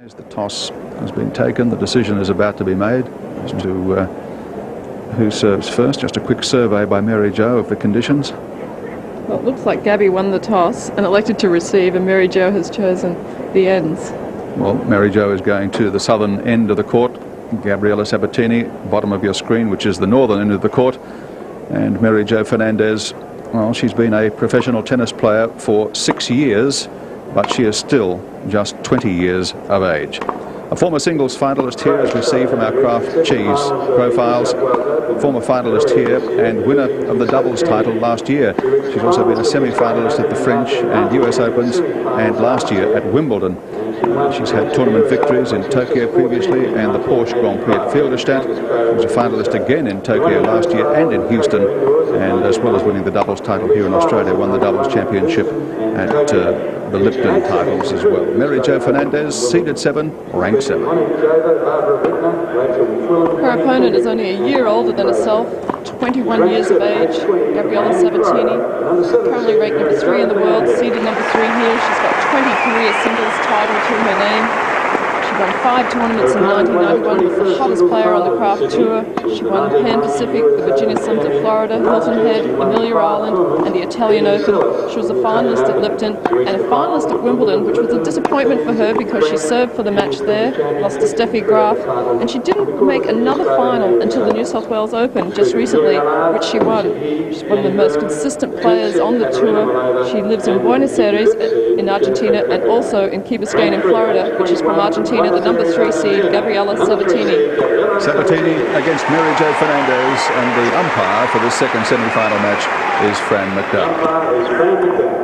As the toss has been taken, the decision is about to be made as to who serves first. Just a quick survey by Mary Jo of the conditions. Well, it looks like Gabby won the toss and elected to receive, and Mary Jo has chosen the ends. Well, Mary Jo is going to the southern end of the court. Gabriella Sabatini, bottom of your screen, which is the northern end of the court. And Mary Joe Fernandez, well, she's been a professional tennis player for 6 years, but she is still just 20 years of age. A former singles finalist here, as we see from our Kraft Cheese profiles, former finalist here and winner of the doubles title last year. She's also been a semi-finalist at the French and US Opens, and last year at Wimbledon. She's had tournament victories in Tokyo previously and the Porsche Grand Prix at Fielderstadt. She was a finalist again in Tokyo last year and in Houston, and as well as winning the doubles title here in Australia, won the doubles championship at the Lipton titles as well. Mary Jo Fernandez, seeded 7, ranked 7. Her opponent is only a year older than herself, 21 years of age, Gabriella Sabatini, currently ranked number 3 in the world, seeded number 3 here. She's got 20 career singles titles to her name. She won 5 tournaments in 1991, was the hottest player on the Kraft Tour. She won Pan Pacific, the Virginia Summit of Florida, Hilton Head, Amelia Island, and the Italian Open. She was a finalist at Lipton and a finalist at Wimbledon, which was a disappointment for her because she served for the match there, lost to Steffi Graf, and she didn't make another final until the New South Wales Open just recently, which she won. She's one of the most consistent players on the tour. She lives in Buenos Aires in Argentina and also in Key Biscayne in Florida, which is from Argentina, the number 3 seed, Gabriella Sabatini. Sabatini against Mary Jo Fernandez, and the umpire for this second semi-final match is Fran McDowell.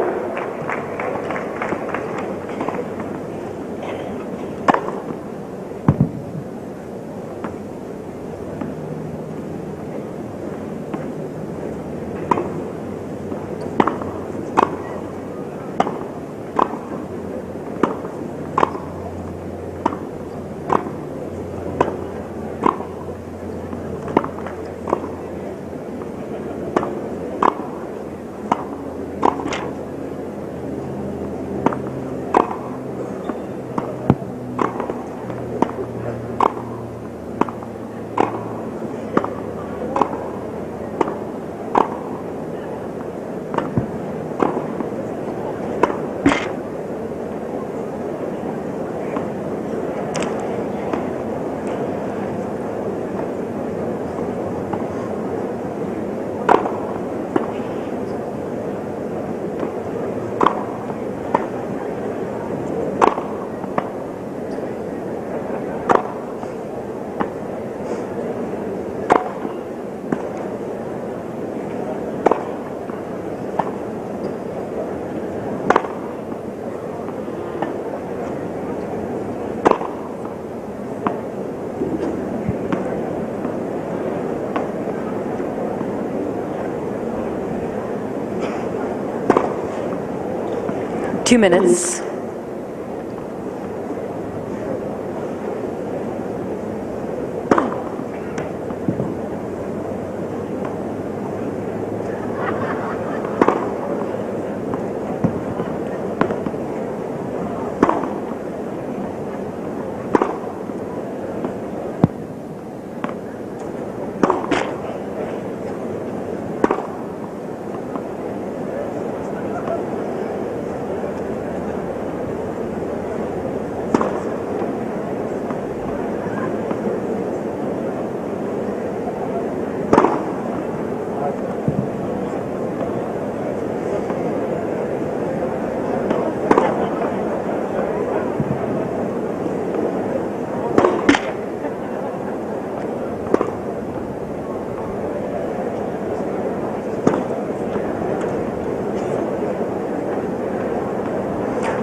2 minutes.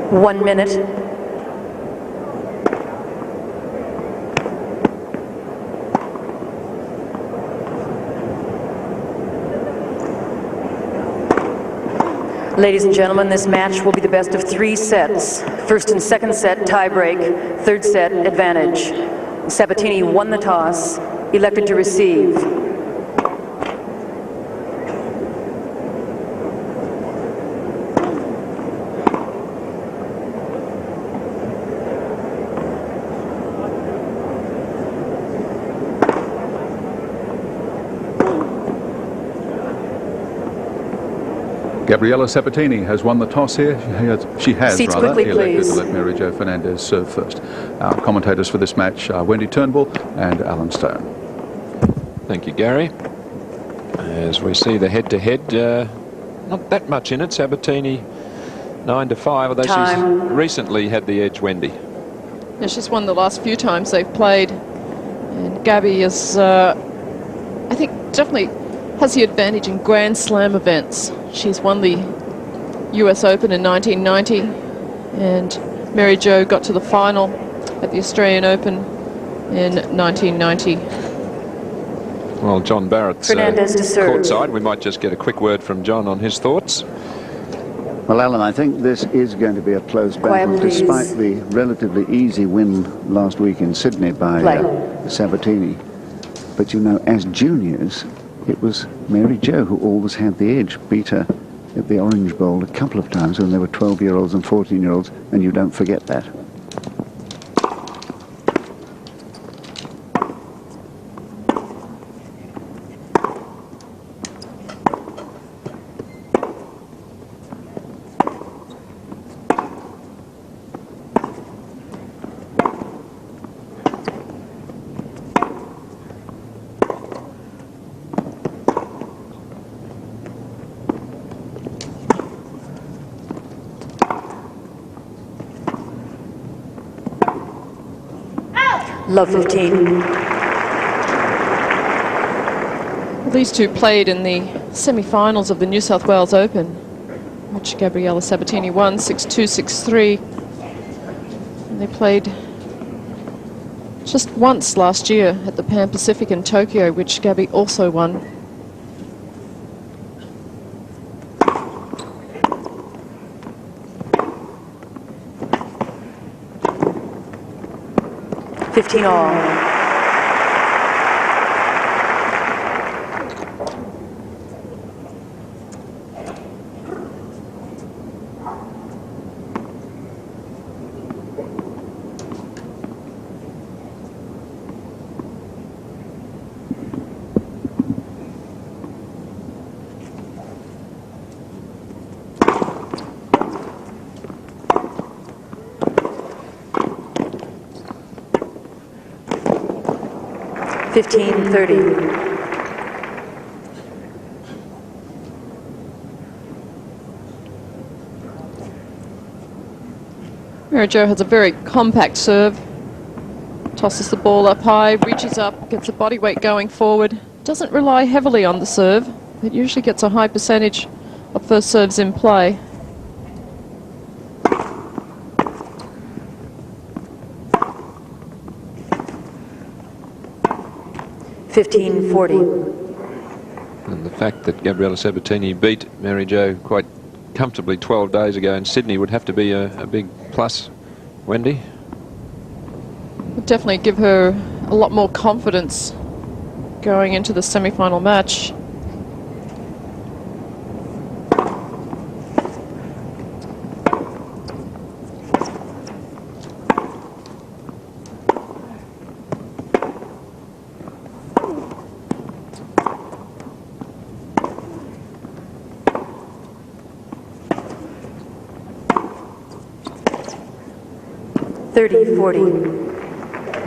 One minute. Ladies and gentlemen, this match will be the best of 3 sets. First and second set, tie break. Third set, advantage. Sabatini won the toss, elected to receive. Gabriella Sabatini has won the toss here. She has Seats rather quickly, elected please. to let Mary Joe Fernandez serve first. Our commentators for this match are Wendy Turnbull and Alan Stone. Thank you, Gary. As we see the head-to-head, not that much in it. Sabatini 9-5, although Time. she's recently had the edge, Wendy. Yeah, she's won the last few times they've played. And Gabby is, I think, definitely has the advantage in Grand Slam events. She's won the US Open in 1990, and Mary Jo got to the final at the Australian Open in 1990. Well, John Barrett's Fernandez to serve. courtside. We might just get a quick word from John on his thoughts. Well, Alan, I think this is going to be a close Quiet, battle, please. despite the relatively easy win last week in Sydney by Play. Sabatini. But, you know, as juniors, it was Mary Jo who always had the edge, beat her at the Orange Bowl a couple of times when they were 12-year-olds and 14-year-olds, and you don't forget that. Love 15. These two played in the semi-finals of the New South Wales Open, which Gabriella Sabatini won 6-2, 6-3. And they played just once last year at the Pan Pacific in Tokyo, which Gabby also won. All. Mary Jo has a very compact serve. Tosses the ball up high, reaches up, gets the body weight going forward. Doesn't rely heavily on the serve. It usually gets a high percentage of first serves in play. And the fact that Gabriella Sabatini beat Mary Jo quite comfortably 12 days ago in Sydney would have to be a big plus, Wendy. Would definitely give her a lot more confidence going into the semi-final match.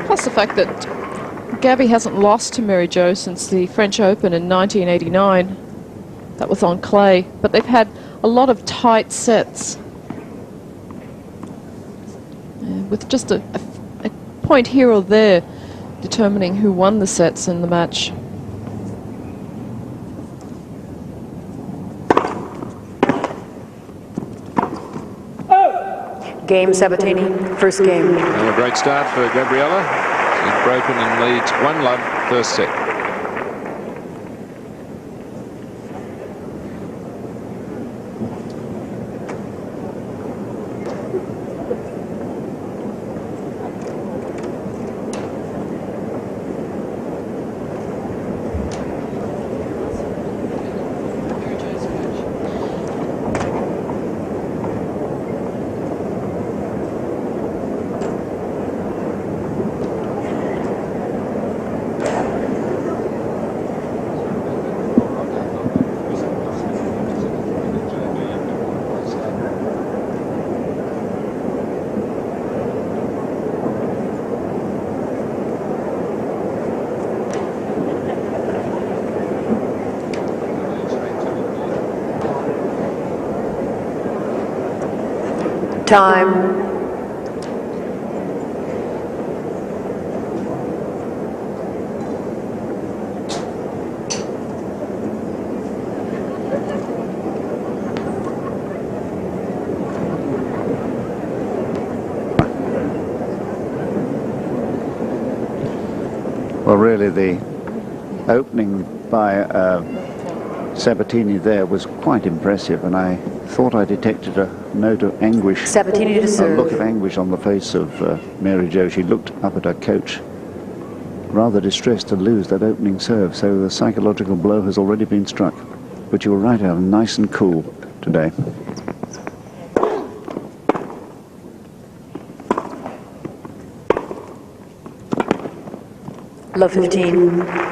Plus the fact that Gabby hasn't lost to Mary Jo since the French Open in 1989. That was on clay, but they've had a lot of tight sets. With just a point here or there determining who won the sets in the match. Game, Sabatini, first game. Well, a great start for Gabriella. She's broken and leads 1-love first set. Time. Well, really, the opening by Sabatini there was quite impressive, and I thought I detected a note of anguish, Sabatini to a serve. look of anguish on the face of Mary Jo. She looked up at her coach, rather distressed to lose that opening serve, so the psychological blow has already been struck. But you were right, Alan, nice and cool today. Love 15.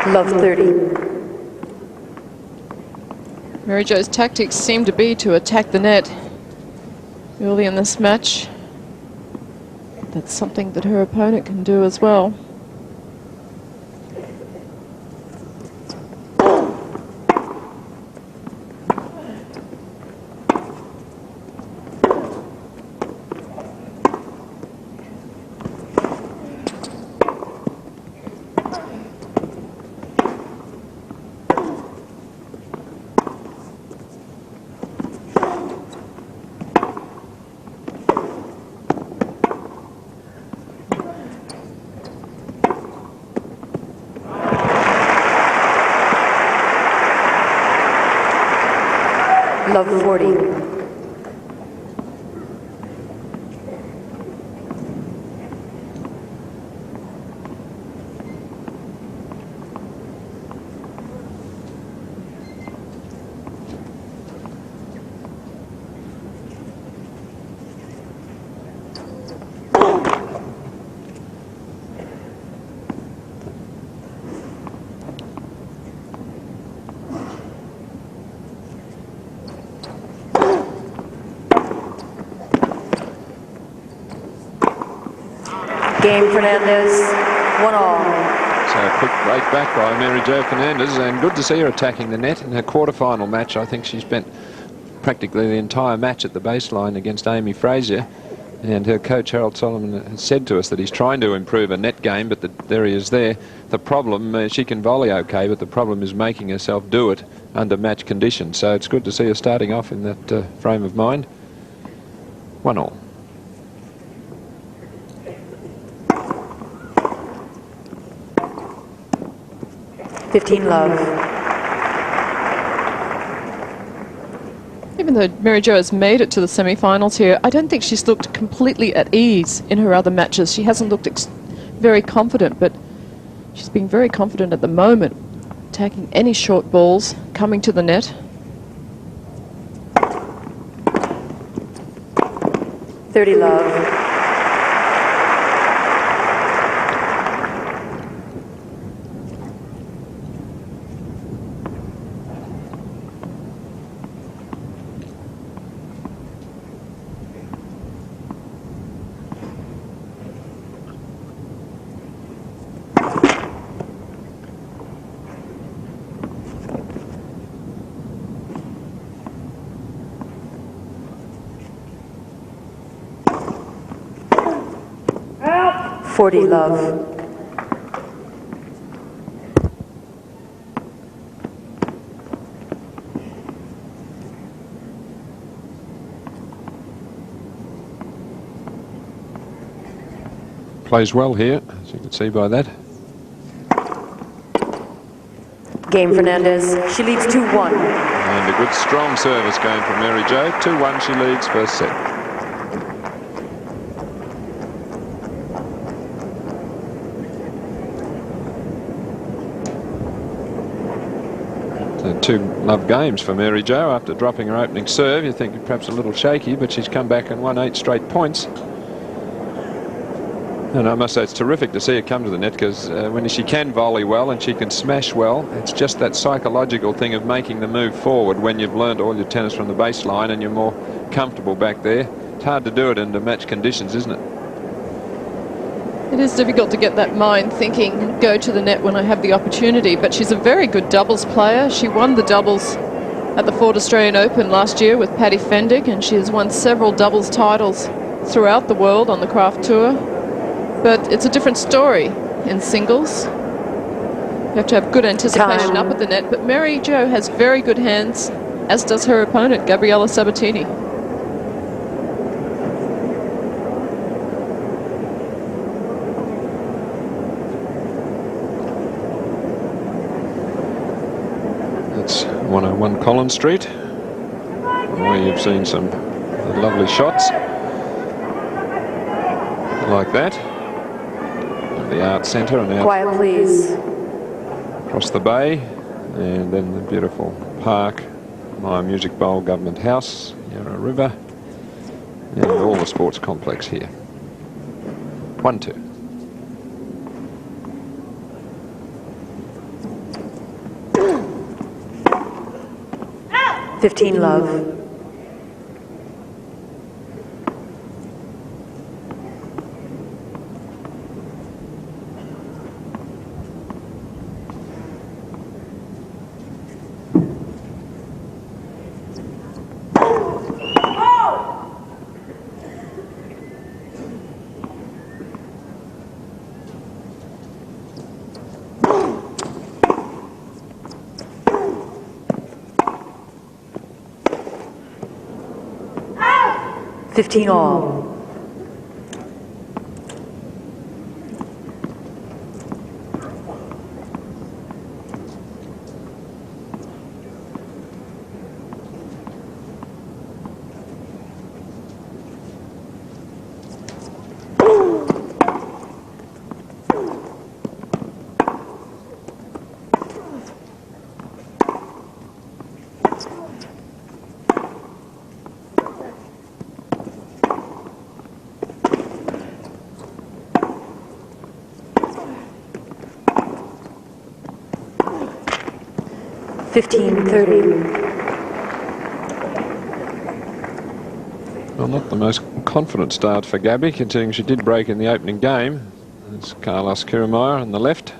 Love 30. Mary Jo's tactics seem to be to attack the net early in this match. That's something that her opponent can do as well. Love 40. Game Fernandez, 1-all. So a quick break back by Mary Joe Fernandez, and good to see her attacking the net in her quarterfinal match. I think she spent practically the entire match at the baseline against Amy Frazier, and her coach Harold Solomon has said to us that he's trying to improve her net game, but there he is there. The problem, she can volley okay, but the problem is making herself do it under match conditions. So it's good to see her starting off in that frame of mind. 1-all. Love. Even though Mary Jo has made it to the semi-finals here, I don't think she's looked completely at ease in her other matches. She hasn't looked very confident, but she's been very confident at the moment, taking any short balls, coming to the net. 30 love. Out. 40 love. Plays well here, as you can see by that. Game Fernandez. She leads 2-1. And a good strong service game from Mary Jo. 2-1 she leads first set. two love games for Mary Joe after dropping her opening serve. You think perhaps a little shaky, but she's come back and won 8 straight points. And I must say it's terrific to see her come to the net, because when she can volley well and she can smash well, it's just that psychological thing of making the move forward when you've learned all your tennis from the baseline and you're more comfortable back there. It's hard to do it under match conditions, isn't it? It is difficult to get that mind thinking, go to the net when I have the opportunity, but she's a very good doubles player. She won the doubles at the Ford Australian Open last year with Paddy Fendick, and she has won several doubles titles throughout the world on the Craft Tour. But it's a different story in singles. You have to have good anticipation up at the net, but Mary Jo has very good hands, as does her opponent, Gabriela Sabatini. That's 101 Collins Street, where you've seen some lovely shots like that. The Art Centre and out Quiet, please. across the bay, and then the beautiful park, My Music Bowl Government House, Yarra River, and all the sports complex here. 1-2. Fifteen love. Fifteen all. Well, not the most confident start for Gabby, considering she did break in the opening game. It's Carlos Kirameyer on the left.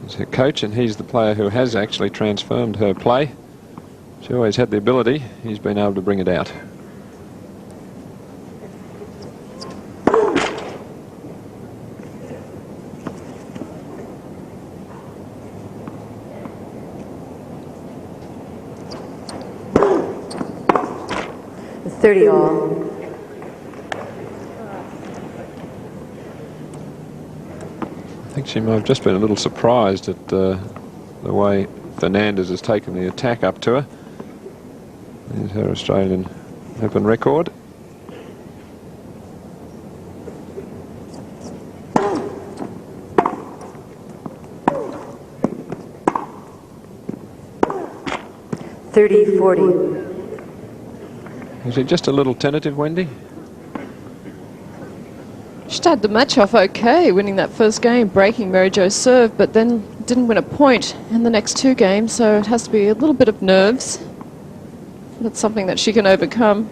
He's her coach, and he's the player who has actually transformed her play. She always had the ability. He's been able to bring it out. Thirty all. I think she might have just been a little surprised at the way Fernandez has taken the attack up to her. There's her Australian Open record. $30-40. Is it just a little tentative, Wendy? She started the match off okay, winning that first game, breaking Mary Jo's serve, but then didn't win a point in the next two games, so it has to be a little bit of nerves. That's something that she can overcome.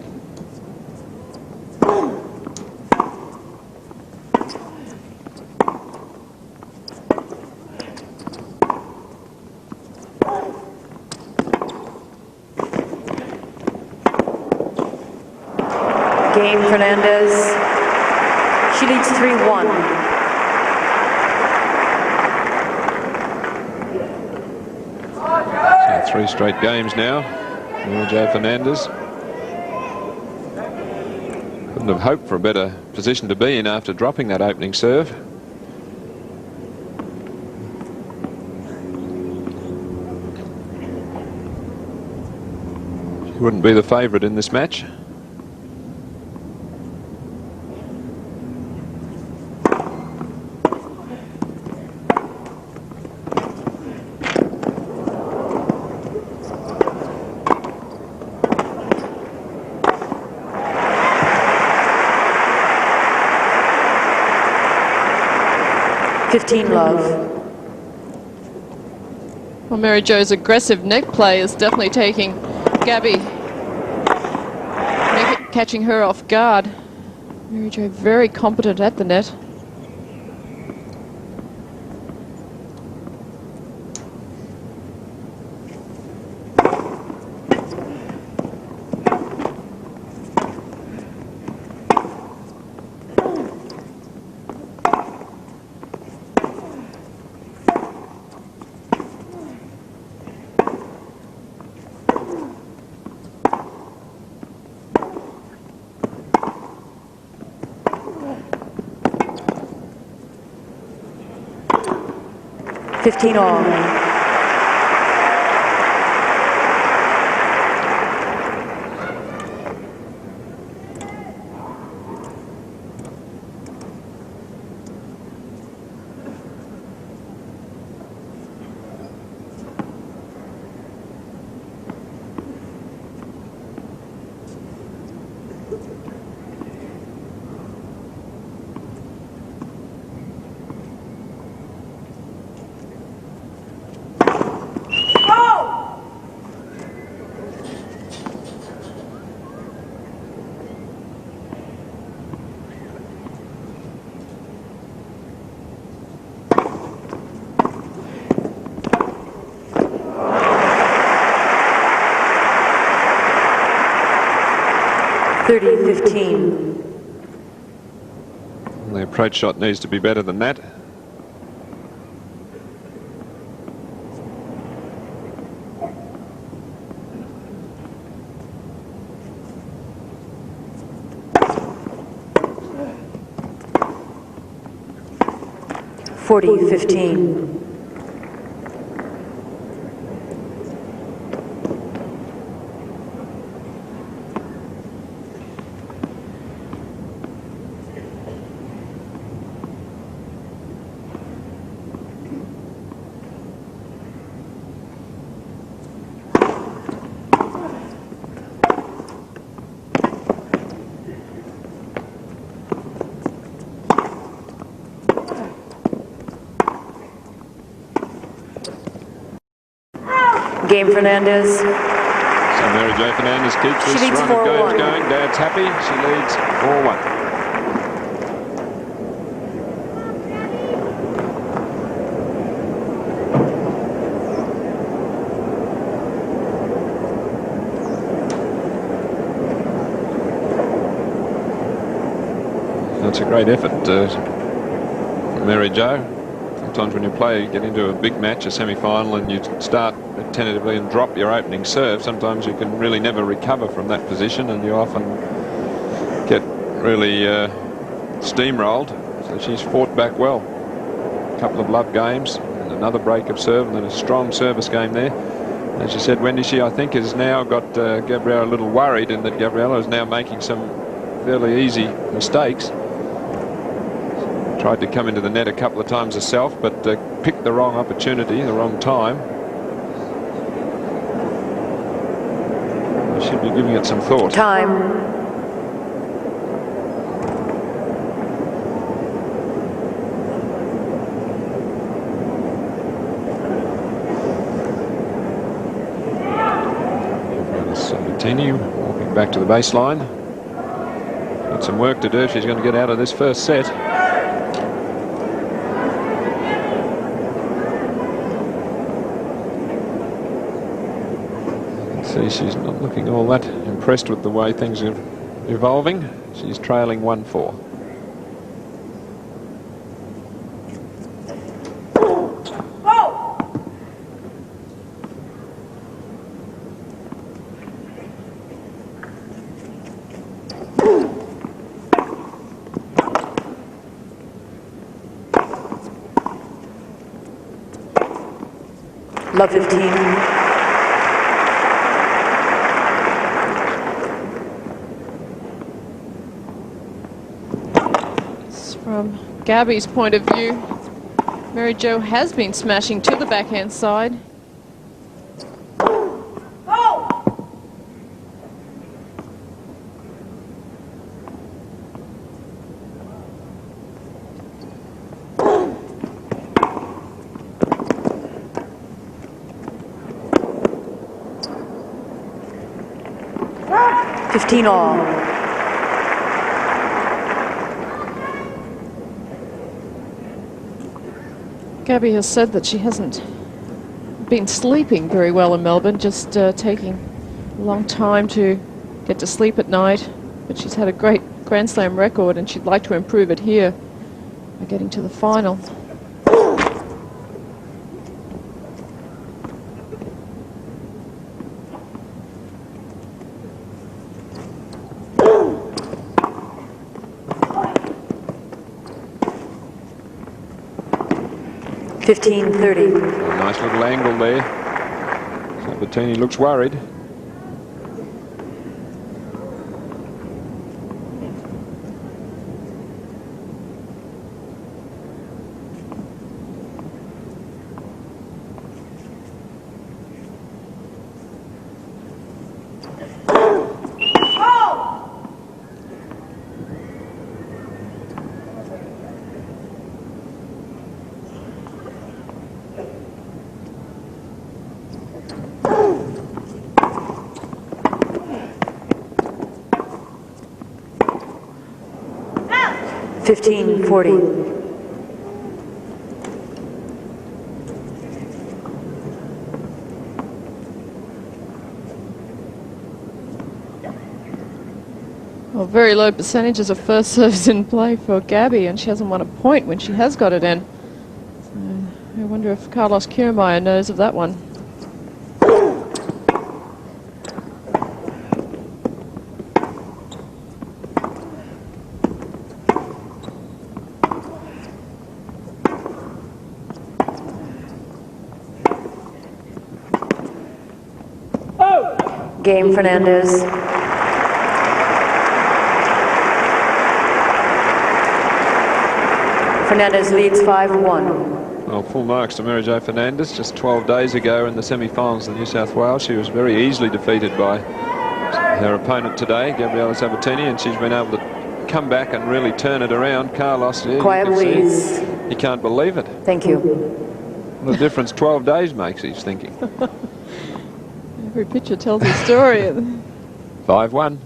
Game Fernandez. She leads 3-1. So 3 straight games now. Mary Jo Fernandez. Couldn't have hoped for a better position to be in after dropping that opening serve. She wouldn't be the favourite in this match. 15 love. Well, Mary Jo's aggressive net play is definitely taking Gabby, catching her off guard. Mary Jo very competent at the net. Fifteen all. 30-15. The approach shot needs to be better than that. $40-15. Game Fernandez. So Mary Jo Fernandez keeps this leads run of 4-1. games going. Dad's happy. She leads 4-1. That's a great effort, Mary Jo. Sometimes when you get into a big match, a semi-final, and you start tentatively and drop your opening serve, sometimes you can really never recover from that position, and you often get really steamrolled. So she's fought back well. A couple of love games, and another break of serve, and then a strong service game there. As you said, Wendy, she, I think, has now got Gabriella a little worried in that Gabriella is now making some fairly easy mistakes. Tried to come into the net a couple of times herself, but picked the wrong opportunity, the wrong time. Should be giving it some thought. Time. Sabatini walking back to the baseline. Got some work to do if she's going to get out of this first set. See, she's not looking all that impressed with the way things are evolving. She's trailing 1-4. Love 15. From Gabby's point of view, Mary Jo has been smashing to the backhand side. 15 all. Gabby has said that she hasn't been sleeping very well in Melbourne, just taking a long time to get to sleep at night. But she's had a great Grand Slam record and she'd like to improve it here by getting to the final. $15.30. Nice little angle there. Sabatini looks worried. $15.40. Well, very low percentages of first serves in play for Gabby, and she hasn't won a point when she has got it in. So I wonder if Carlos Kiermaier knows of that one. Game, Fernandez. Fernandez leads 5-1. Well, full marks to Mary Joe Fernandez. Just 12 days ago in the semi-finals of New South Wales, she was very easily defeated by her opponent today, Gabriela Sabatini, and she's been able to come back and really turn it around. Carlos, yeah, Quiet, please. You can't believe it. Thank you. The difference 12 days makes, he's thinking. Every picture tells a story. 5-1.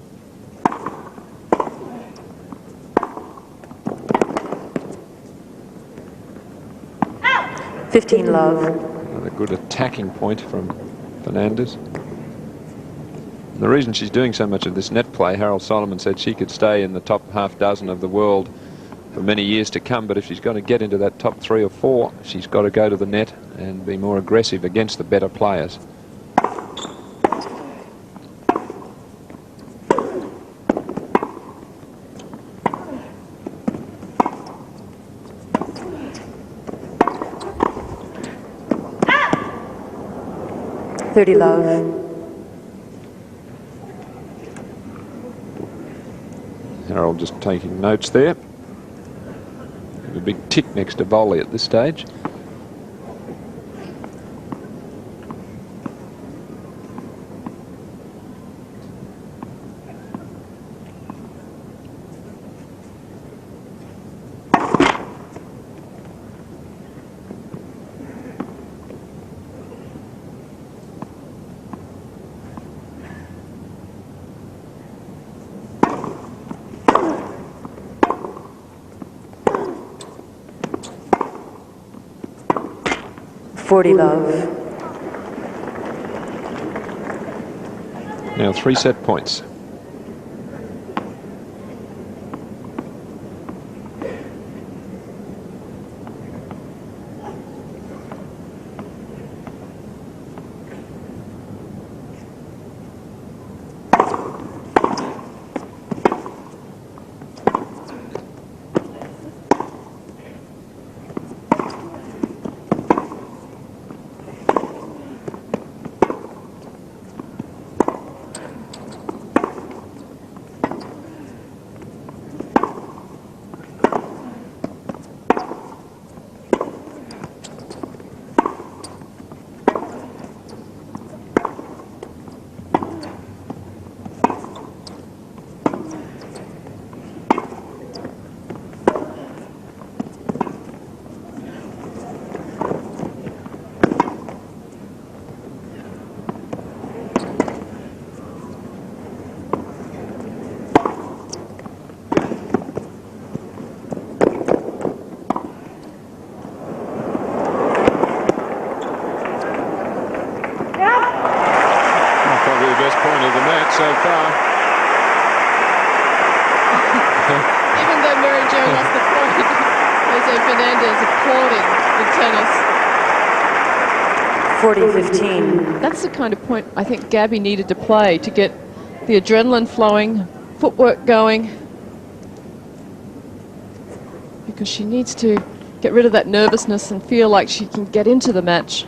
$15 Another good attacking point from Fernandez. And the reason she's doing so much of this net play, Harold Solomon said she could stay in the top half dozen of the world for many years to come, but if she's going to get into that top 3 or 4, she's got to go to the net and be more aggressive against the better players. $30. Harold just taking notes there. A big tick next to volley at this stage. $40. Now 3 set points. Joe Fernandez applauding the tennis. 40-15. That's the kind of point I think Gabby needed to play to get the adrenaline flowing, footwork going, because she needs to get rid of that nervousness and feel like she can get into the match.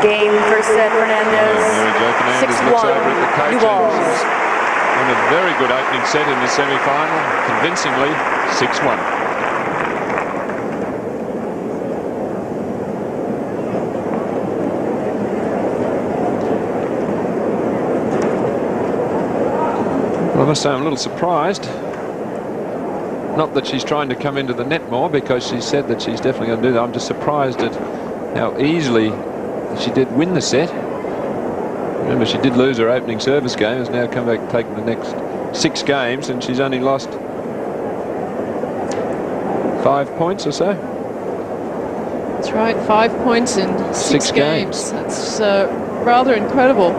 Game, first set, Fernandez. Mary Joe Fernandez looks over at the coach. New balls. And a very good opening set in the semi-final, convincingly 6-1. Well, I must say I'm a little surprised. Not that she's trying to come into the net more, because she said that she's definitely going to do that. I'm just surprised at how easily she did win the set. Remember, she did lose her opening service game, has now come back and taken the next 6 games, and she's only lost 5 points or so. That's right, 5 points in 6 games. That's rather incredible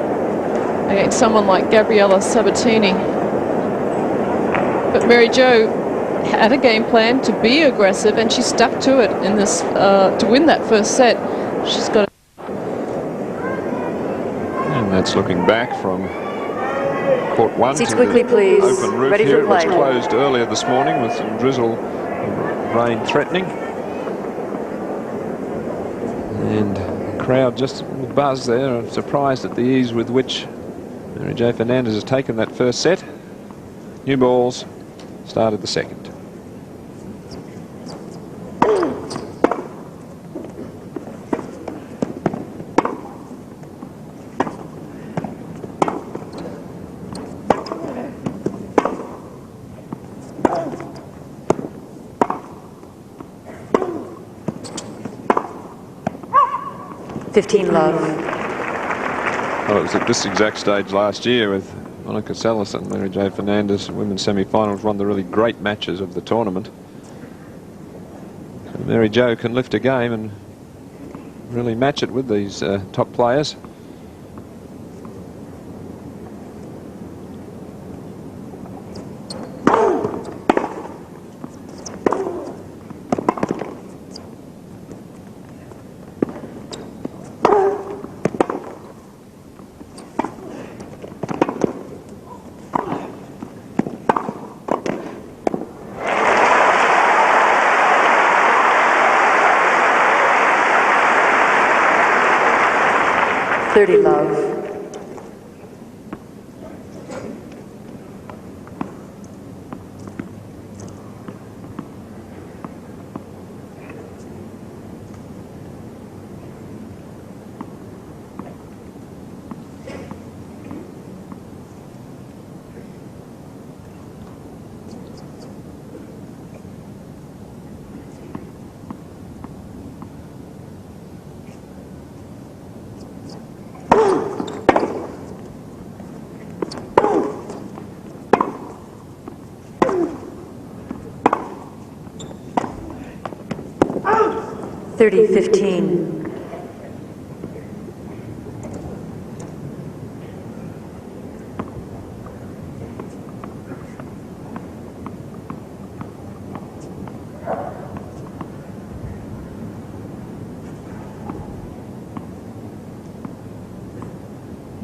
against someone like Gabriela Sabatini. But Mary Jo had a game plan to be aggressive, and she stuck to it in this to win that first set. She's got. And that's looking back from court 1 Seats to quickly, the please. open roof Ready for here. It was play. closed earlier this morning with some drizzle, rain threatening. And the crowd just buzz there. I'm surprised at the ease with which Mary Jo Fernandez has taken that first set. New balls, started the second. Love. Well, it was at this exact stage last year with Monica Seles and Mary Jo Fernandez. Women's semi-finals, one of the really great matches of the tournament. So Mary Jo can lift a game and really match it with these top players. Love. $30-15.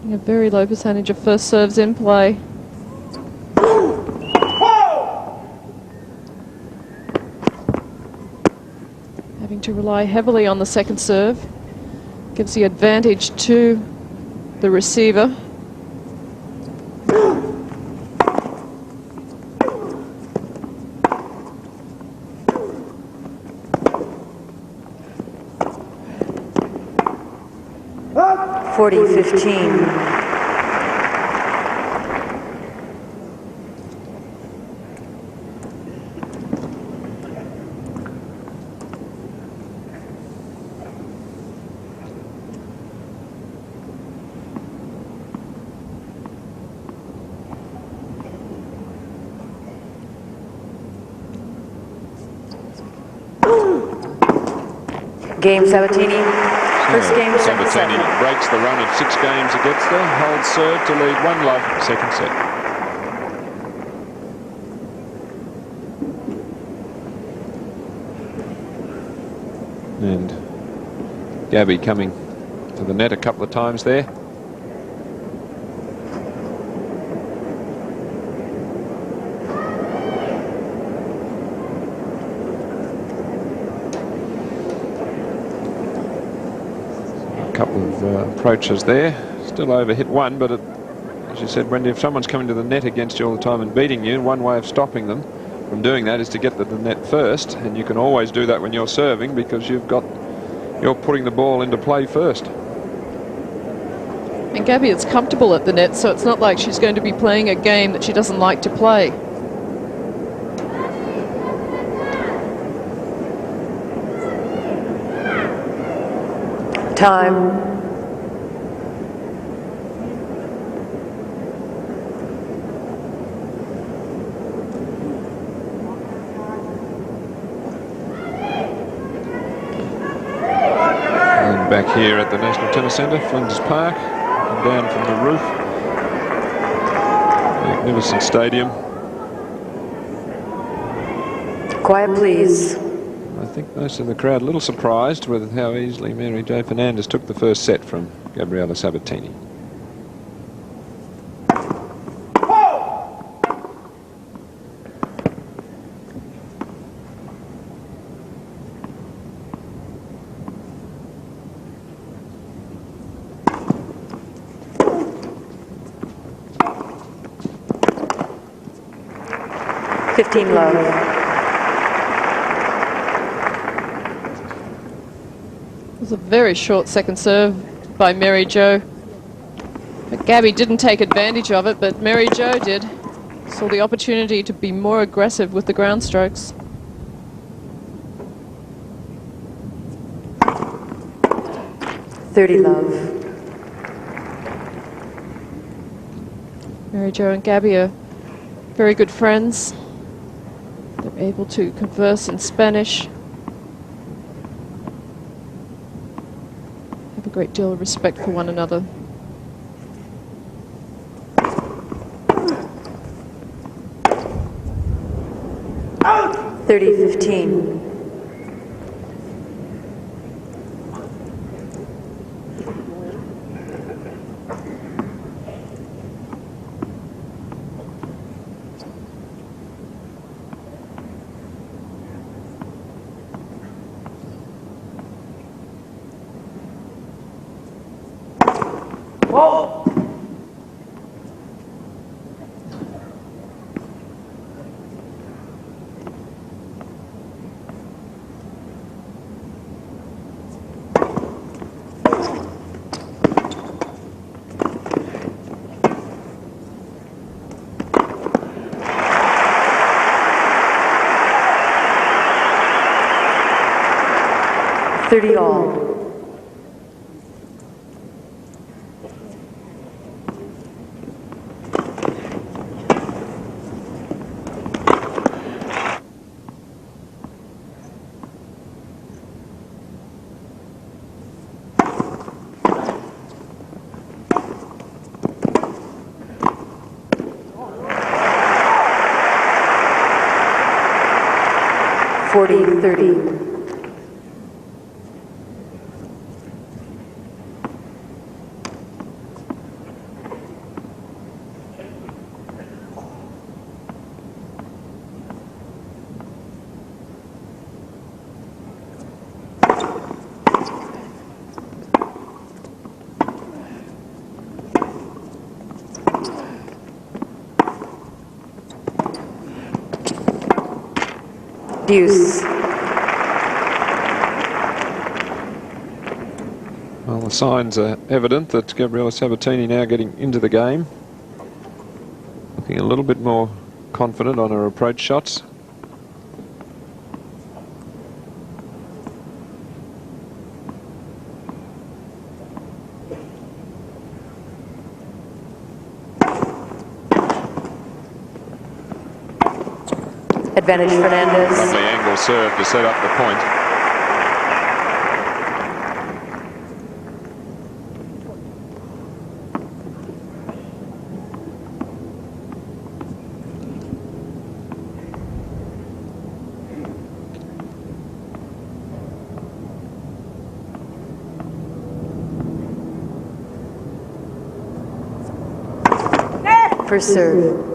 A very low percentage of first serves in play. Having to rely heavily on the second serve gives the advantage to the receiver. 40-15. Game Sabatini. First game, second set. Sabatini breaks the run of 6 games against her, holds serve to lead 1-love, second set. And Gabby coming to the net a couple of times there. Couple of approaches there, still overhit one, but as you said, Wendy, if someone's coming to the net against you all the time and beating you, one way of stopping them from doing that is to get to the net first, and you can always do that when you're serving because you're putting the ball into play first. And Gabby is comfortable at the net, so it's not like she's going to be playing a game that she doesn't like to play. Time. And back here at the National Tennis Centre, Flinders Park, and down from the roof. Magnificent stadium. Quiet, please. I think most of the crowd a little surprised with how easily Mary Joe Fernandez took the first set from Gabriela Sabatini. love. It was a very short second serve by Mary Joe. But Gabby didn't take advantage of it, but Mary Joe did. Saw the opportunity to be more aggressive with the ground strokes. Love. Mary Joe and Gabby are very good friends. They're able to converse in Spanish. Have a great deal of respect for one another. Out! 30-15. Whoa! All. Well, The signs are evident that Gabriella Sabatini now getting into the game. Looking a little bit more confident on her approach shots. Advantage Fernandez. Lovely angle serve to set up the point. First serve.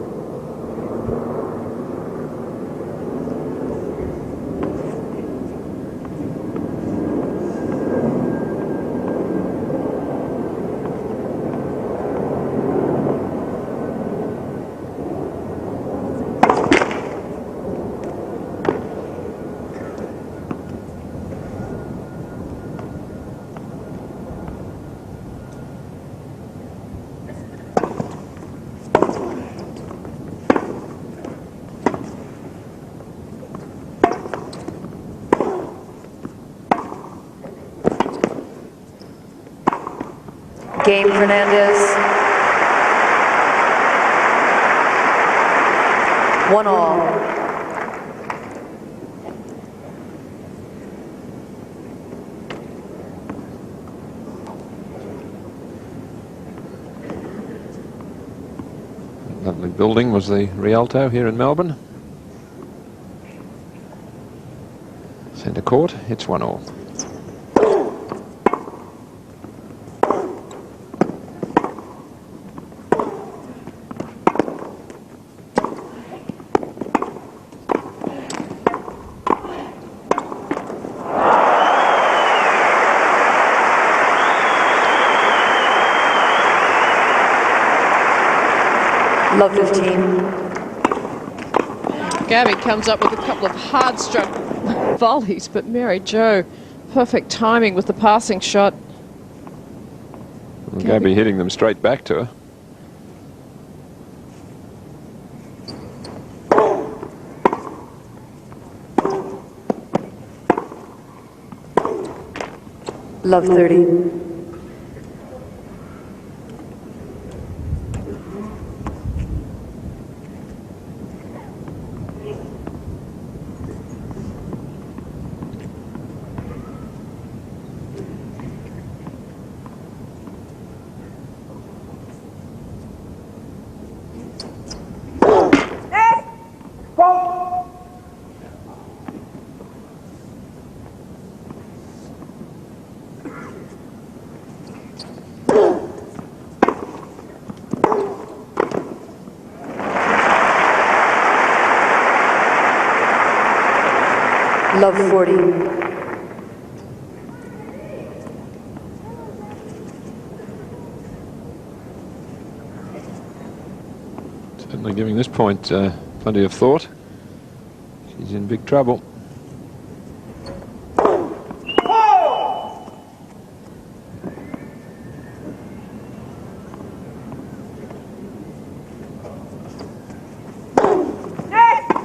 Game Fernandez. 1-all. Lovely building was the Rialto here in Melbourne. Centre court, it's 1-all. Love 15. Gabby comes up with a couple of hard-struck volleys, but Mary Jo, perfect timing with the passing shot. And Gabby hitting them straight back to her. Love 30. Love 40. Certainly giving this point plenty of thought. She's in big trouble.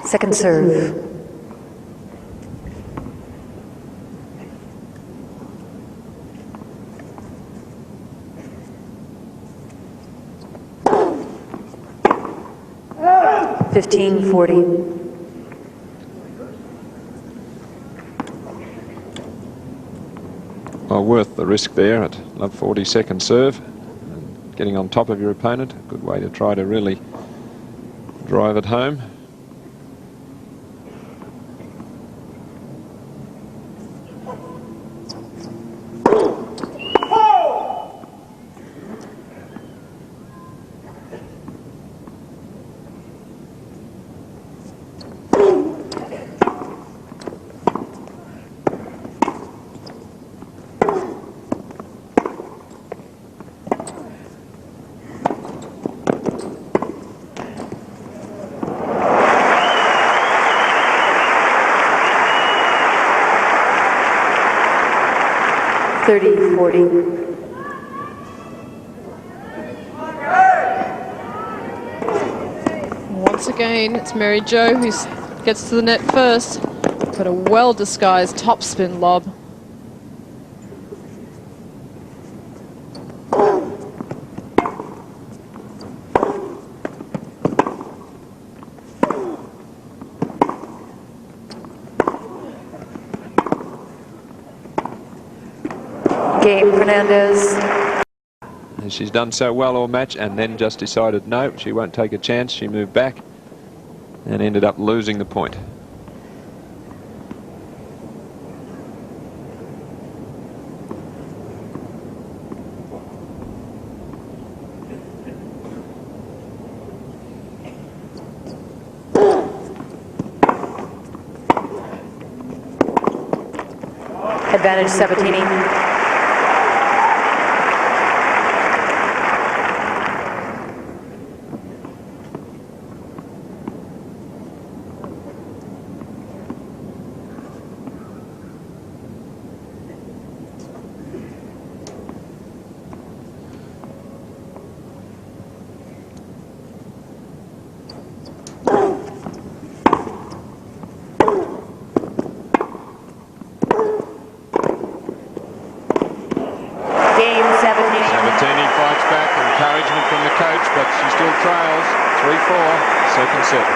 Second serve. $15-40. Well, worth the risk there at love 40 second serve. And getting on top of your opponent, a good way to try to really drive it home. $30-40. Once again, it's Mary Jo who gets to the net first. Got a well-disguised topspin lob. Game, Fernandez. And she's done so well all match and then just decided no, she won't take a chance. She moved back and ended up losing the point. Advantage Sabatini. Sabatini fights back, encouragement from the coach, but she still trails 3-4, second set.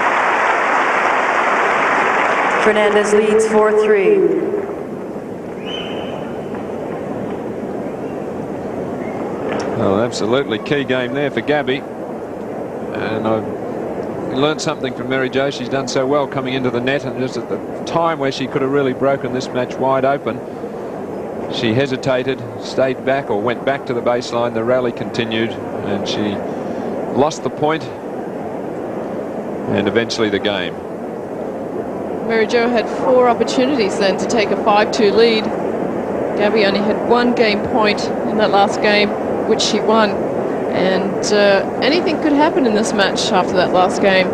Fernandez leads 4-3. Well, absolutely key game there for Gabby. And I've learned something from Mary Jo. She's done so well coming into the net, and just at the time where she could have really broken this match wide open, she hesitated, stayed back or went back to the baseline. The rally continued and she lost the point and eventually the game. Mary Jo had 4 opportunities then to take a 5-2 lead. Gabby only had 1 game point in that last game, which she won. And anything could happen in this match after that last game.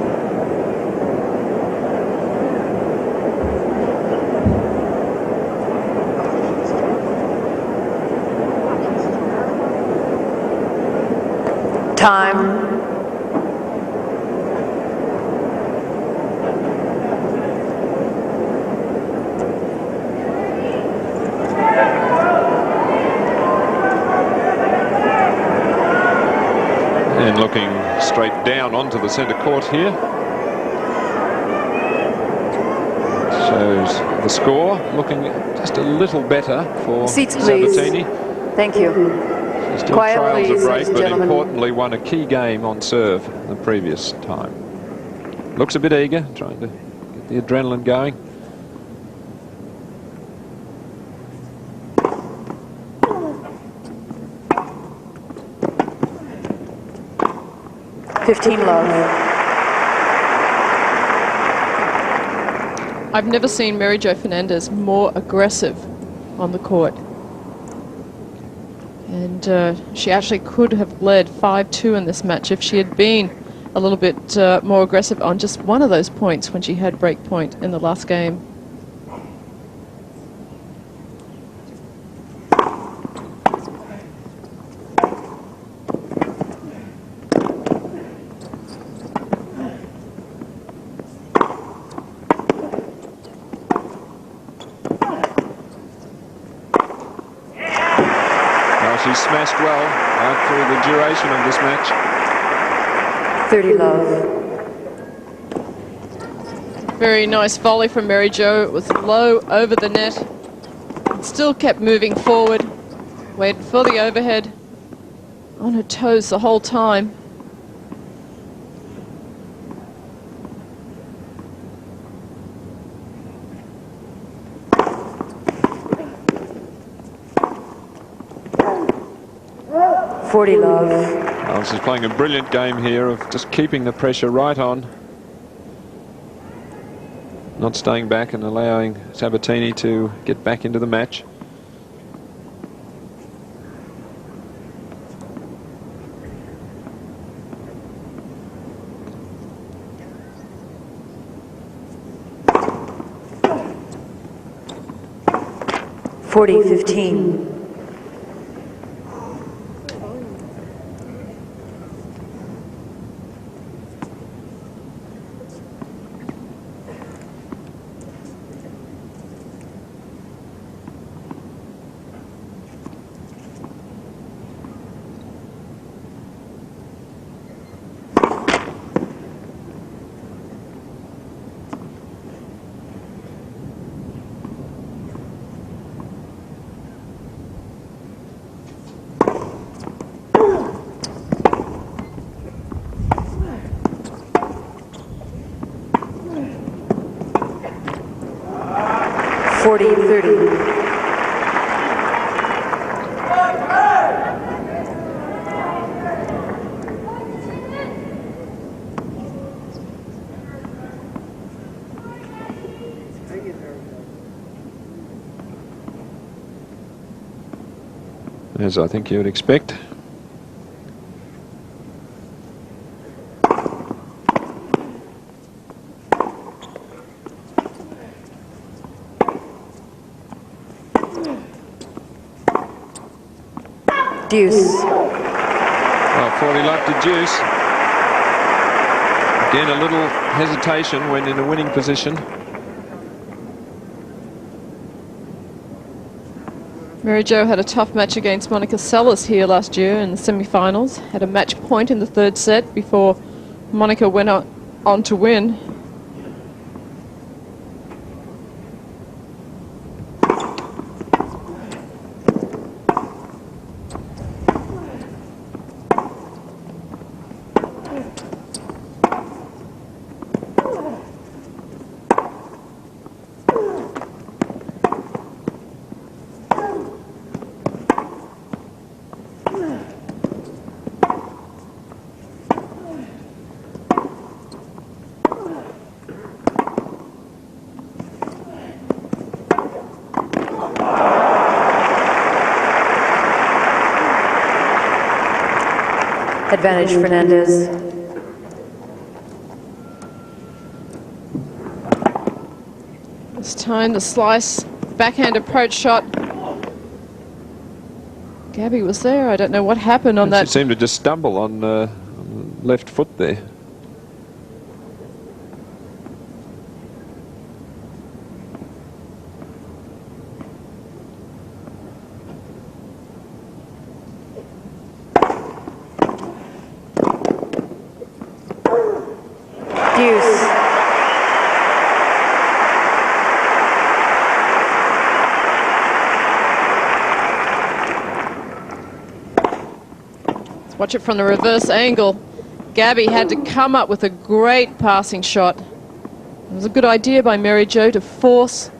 Time. And looking straight down onto the centre court here. Shows the score looking just a little better for Seats, please. Sabatini. Thank you. She still Quiet, trails please, a break, ladies and but gentlemen. importantly won a key game on serve the previous time. Looks a bit eager, trying to get the adrenaline going. Love. I've never seen Mary Jo Fernandez more aggressive on the court. And she actually could have led 5-2 in this match if she had been a little bit more aggressive on just one of those points when she had break point in the last game. She smashed well through the duration of this match. 30 love. Very nice volley from Mary Jo. It was low over the net. Still kept moving forward. Waited for the overhead. On her toes the whole time. Love. Well, she's playing a brilliant game here of just keeping the pressure right on. Not staying back and allowing Sabatini to get back into the match. .40-15. 40-30. As I think you would expect. Deuce. Well, 40 love to deuce. Again, a little hesitation when in a winning position. Mary Jo had a tough match against Monica Seles here last year in the semi-finals. Had a match point in the third set before Monica went on to win. Advantage Fernandez. This time the slice backhand approach shot. Gabby was there. I don't know what happened on that. She seemed to just stumble on the left foot there. Watch it from the reverse angle. Gabby had to come up with a great passing shot. It was a good idea by Mary Jo to force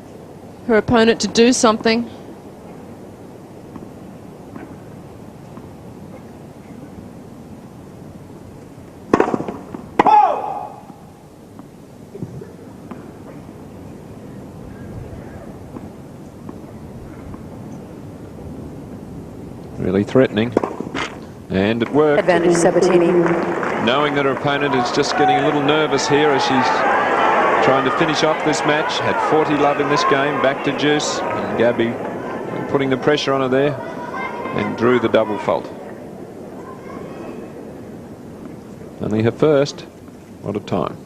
her opponent to do something. Really threatening. And it worked. Advantage Sabatini. Knowing that her opponent is just getting a little nervous here as she's trying to finish off this match. Had 40 love in this game, back to deuce. And Gabby putting the pressure on her there and drew the double fault. Only her first. What a time.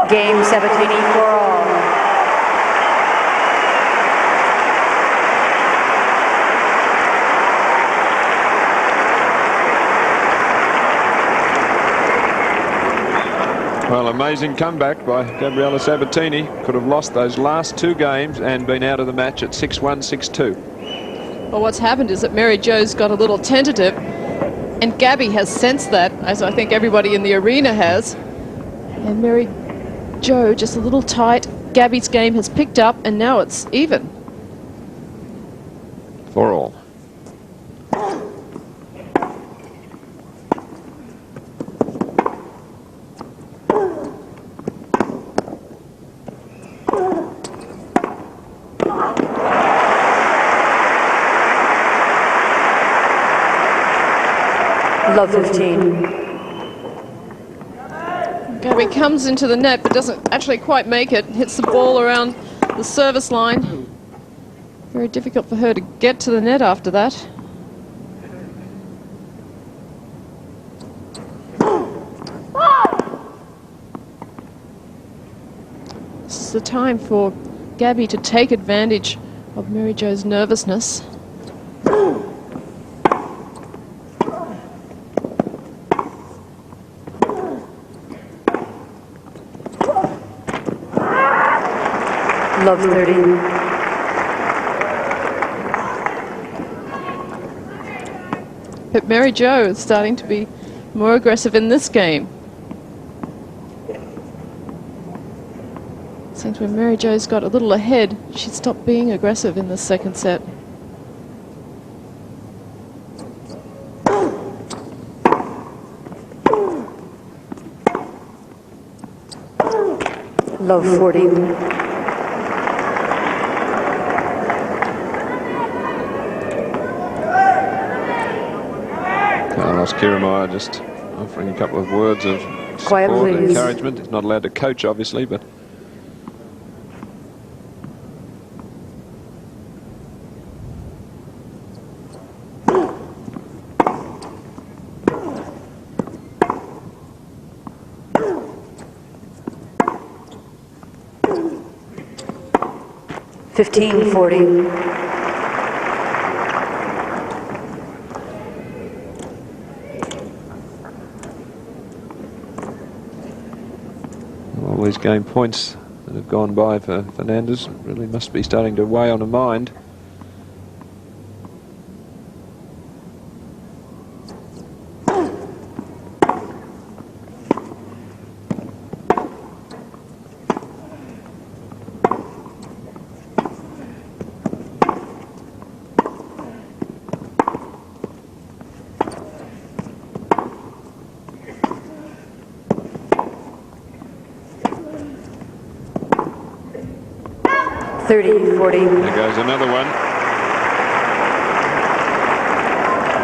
Game Sabatini for all. Well, amazing comeback by Gabriela Sabatini. Could have lost those last two games and been out of the match at 6-1, 6-2. Well, what's happened is that Mary Jo's got a little tentative, and Gabby has sensed that, as I think everybody in the arena has. And Mary Jo just a little tight. Gabby's game has picked up, and now it's even. For all. Love 15. Gabby comes into the net but doesn't actually quite make it. Hits the ball around the service line. Very difficult for her to get to the net after that. the time for Gabby to take advantage of Mary Jo's nervousness. Love 30. But Mary Jo is starting to be more aggressive in this game. Seems when Mary Jo's got a little ahead, she stopped being aggressive in the second set. Love 40. Carlos Kirameyer just offering a couple of words of Quiet, support and please. encouragement. He's not allowed to coach, obviously, but Fifteen 40. all these game points that have gone by for Fernandez really must be starting to weigh on her mind. Thirty 40. There goes another one.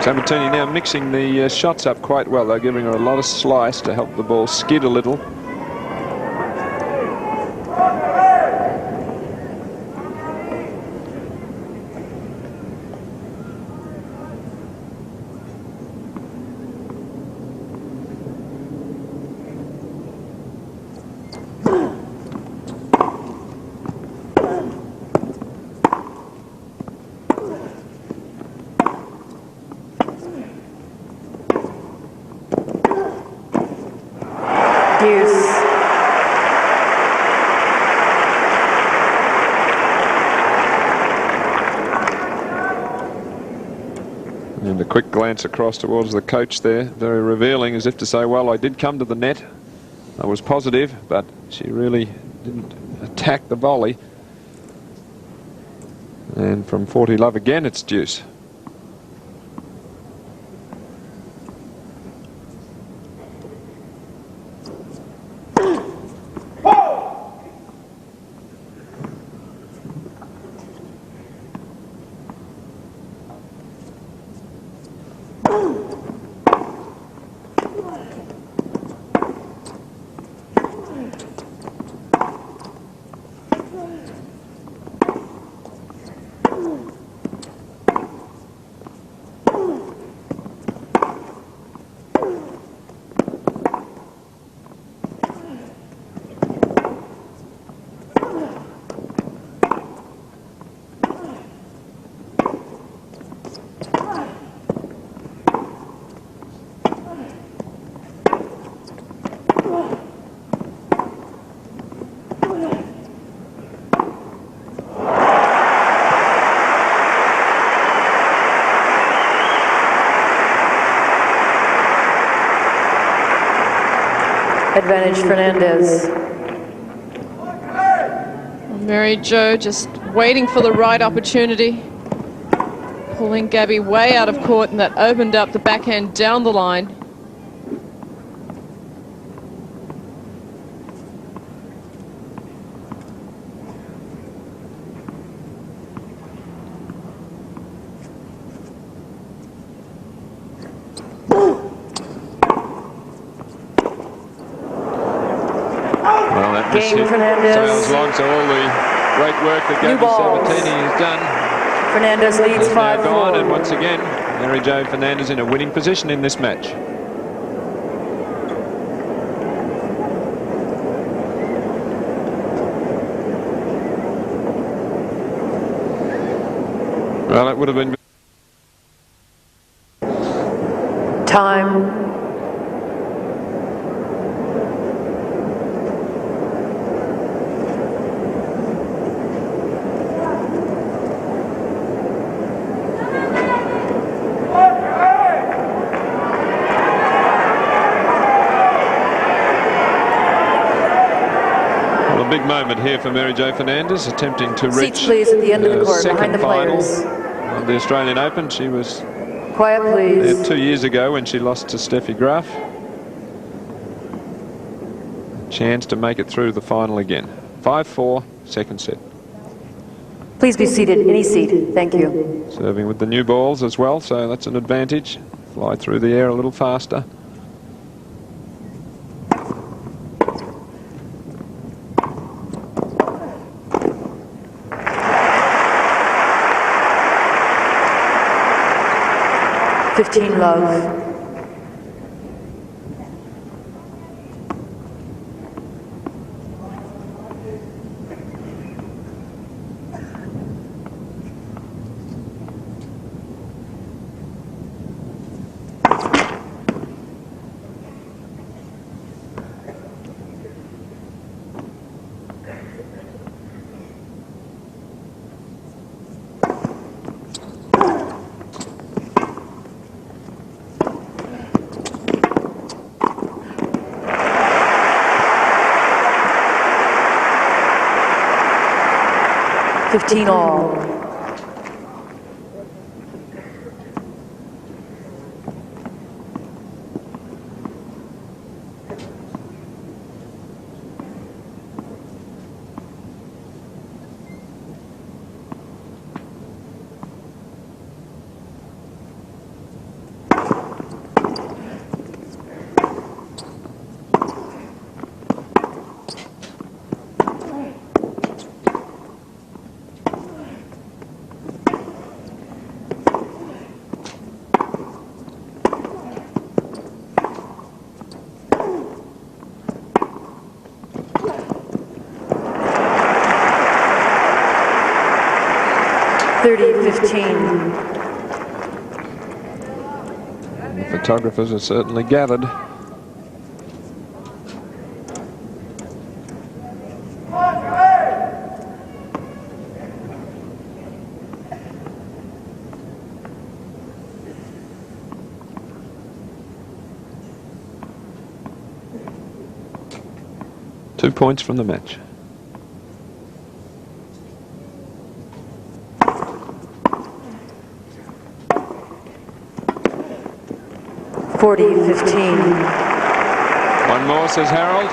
Sabatini now mixing the shots up quite well. They're giving her a lot of slice to help the ball skid a little. Deuce. And a quick glance across towards the coach there, very revealing, as if to say, well, I did come to the net. I was positive, but she really didn't attack the volley. And from 40 love again, it's deuce. Advantage Fernandez. Mary Jo just waiting for the right opportunity. Pulling Gabby way out of court, and that opened up the backhand down the line. Game Fernandez. Sales logs are all the great work that Gabby Sabatini has done. Fernandez leads Has now gone, 5-4. and once again, Mary Jo Fernandez in a winning position in this match. would have been... Time. Big moment here for Mary Joe Fernandez, attempting to reach Seats, please, at the end of the court, behind second the final players. of the Australian Open. She was Quiet, please. there 2 years ago when she lost to Steffi Graf. Chance to make it through the final again. 5-4, second set. Please be seated. Any seat. Thank you. Serving with the new balls as well, so that's an advantage. Fly through the air a little faster. Love. All. The photographers are certainly gathered. Two points from the match. One more, says Harold.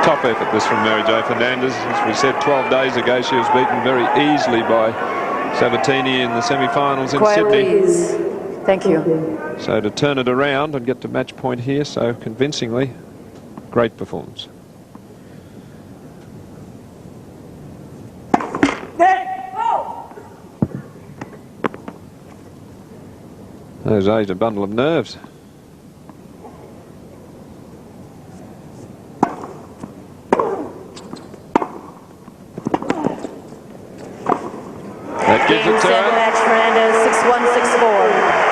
Top effort this from Mary Joe Fernandez. As we said 12 days ago, she was beaten very easily by Sabatini in the semi-finals in Sydney. Please. Thank you. So to turn it around and get to match point here so convincingly, great performance. Jose's a bundle of nerves. That gives it to her. Match Fernandez 6-1, 6-4.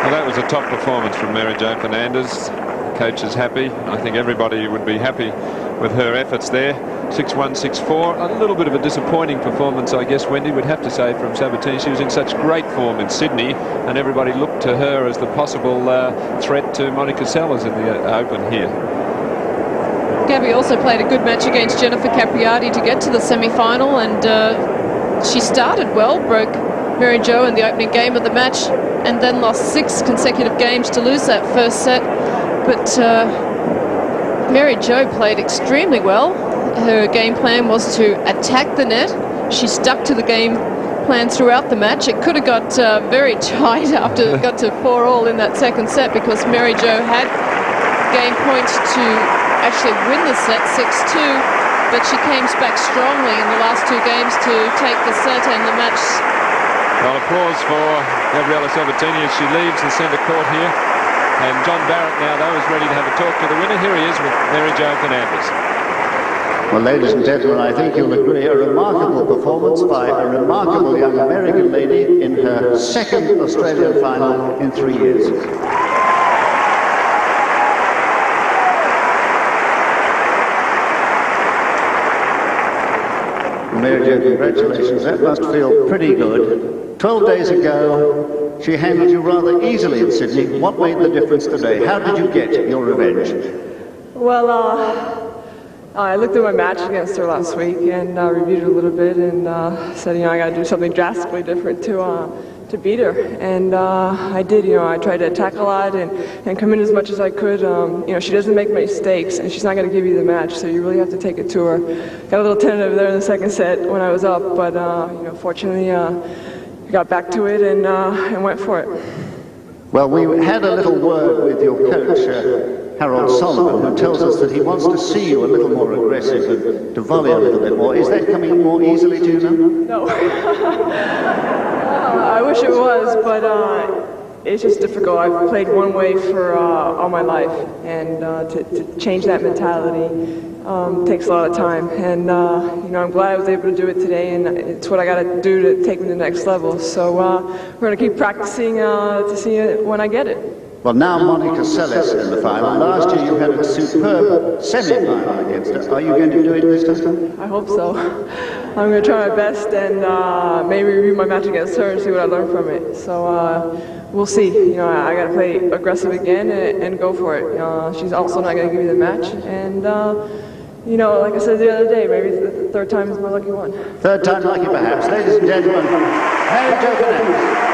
Well, that was a top performance from Mary Jo Fernandez. Coach is happy. I think everybody would be happy with her efforts there. 6-1, 6-4. A little bit of a disappointing performance, I guess, Wendy would have to say, from Sabatini. She was in such great form in Sydney, and everybody looked to her as the possible threat to Monica Seles in the Open here. Gabby also played a good match against Jennifer Capriati to get to the semi-final, and she started well, broke Mary Jo in the opening game of the match, and then lost 6 consecutive games to lose that first set. But Mary Jo played extremely well. Her game plan was to attack the net. She stuck to the game plans throughout the match. It could have got very tight after it got to 4-all in that second set, because Mary Jo had game point to actually win the set 6-2, but she came back strongly in the last 2 games to take the set and the match. Well, applause for Gabriela Sabatini as she leaves the centre court here. And John Barrett now, though, is ready to have a talk to the winner. Here he is with Mary Jo Fernandez. Well, ladies and gentlemen, I think you'll agree, a remarkable performance by a remarkable young American lady in her 2nd Australian final in 3 years. Mary Jo, congratulations. That must feel pretty good. 12 days ago, she handled you rather easily in Sydney. What made the difference today? How did you get your revenge? Well, I looked at my match against her last week and reviewed it a little bit and said, I got to do something drastically different to beat her. And I did. I tried to attack a lot and come in as much as I could. She doesn't make mistakes, and she's not going to give you the match, so you really have to take it to her. Got a little tentative there in the second set when I was up, but fortunately, I got back to it and went for it. Well, we had a little word with your coach, Harold Solomon, who tells us that he wants to see you a little more aggressive and to volley a little bit more. Is that coming more easily to you now? No. I wish it was, but it's just difficult. I've played one way for all my life, and to change that mentality takes a lot of time. And I'm glad I was able to do it today, and it's what I got to do to take me to the next level. So we're going to keep practicing to see it when I get it. Well, now Monica Seles in the final. Last year you had a superb semi-final against her. Are you going to do it this time? I hope so. I'm going to try my best and maybe review my match against her and see what I learned from it. So we'll see. I got to play aggressive again and go for it. She's also not going to give me the match. And, like I said the other day, maybe the 3rd time is my lucky one. 3rd time lucky, perhaps. Ladies and gentlemen, Mary Jo Fernandez.